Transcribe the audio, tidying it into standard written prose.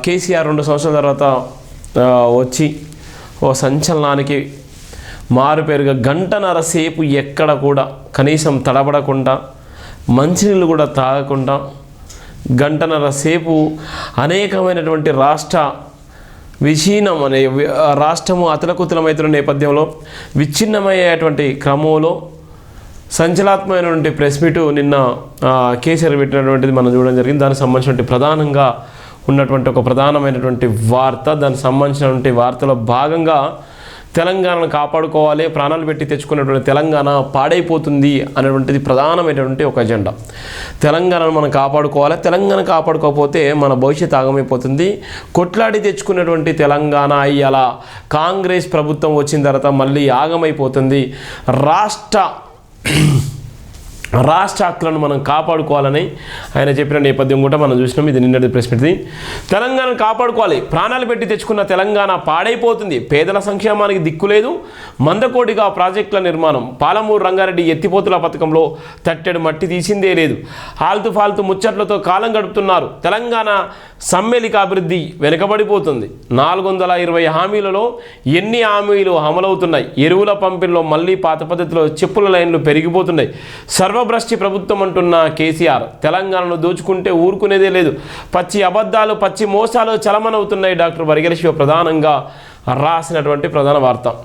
కేసీఆర్ 2 సంవత్సరాల తర్వాత వచ్చి ఓ సంచలనానికి మారుపేరుగా గంటన్నర సేపు ఎక్కడ కూడా కనీసం తడబడకుండా మంచినీళ్ళు కూడా తాగకుండా గంటన్నర సేపు అనేకమైనటువంటి రాష్ట్రము అతలకుతలమవుతున్న నేపథ్యంలో విచ్ఛిన్నమయ్యేటువంటి క్రమంలో సంచలనాత్మకమైనటువంటి ప్రెస్ మీటు నిన్న కేసీఆర్ పెట్టినటువంటిది మనం చూడడం జరిగింది. దానికి సంబంధించినటువంటి ప్రధానంగా ఉన్నటువంటి ఒక ప్రధానమైనటువంటి వార్త, దానికి సంబంధించినటువంటి వార్తలో భాగంగా తెలంగాణను కాపాడుకోవాలి, ప్రాణాలు పెట్టి తెచ్చుకున్నటువంటి తెలంగాణ పాడైపోతుంది అనేటువంటిది ప్రధానమైనటువంటి ఒక ఎజెండా. తెలంగాణను మనం కాపాడుకోవాలి, తెలంగాణ కాపాడుకోకపోతే మన భవిష్యత్తు ఆగమైపోతుంది. కొట్లాడి తెచ్చుకున్నటువంటి తెలంగాణ అలా కాంగ్రెస్ ప్రభుత్వం వచ్చిన తర్వాత మళ్ళీ ఆగమైపోతుంది. రాష్ట్ర హక్కులను మనం కాపాడుకోవాలని ఆయన చెప్పిన నేపథ్యం కూడా మనం చూసినాం. ఇది నిన్నటి ప్రెస్ మీట్. తెలంగాణను కాపాడుకోవాలి, ప్రాణాలు పెట్టి తెచ్చుకున్న తెలంగాణ పాడైపోతుంది, పేదల సంక్షేమానికి దిక్కులేదు, మందకోడిగా ప్రాజెక్టుల నిర్మాణం, పాలమూరు రంగారెడ్డి ఎత్తిపోతుల పథకంలో తట్టెడు మట్టి తీసిందే లేదు, ఫాల్తు ముచ్చట్లతో కాలం గడుపుతున్నారు, తెలంగాణ సమ్మిళిక అభివృద్ధి వెనుకబడిపోతుంది, 420 హామీలలో ఎన్ని హామీలు అమలవుతున్నాయి, ఎరువుల పంపిణీలో మళ్ళీ పాత పద్ధతిలో చెప్పుల లైన్లు పెరిగిపోతున్నాయి, సర్వభ్రష్టి ప్రభుత్వం అంటున్న కేసీఆర్, తెలంగాణను దోచుకుంటే ఊరుకునేదే లేదు, పచ్చి అబద్ధాలు పచ్చి మోసాలు చలమనవుతున్నాయి. డాక్టర్ వరిగెల శివ ప్రధానంగా రాసినటువంటి ప్రధాన వార్త.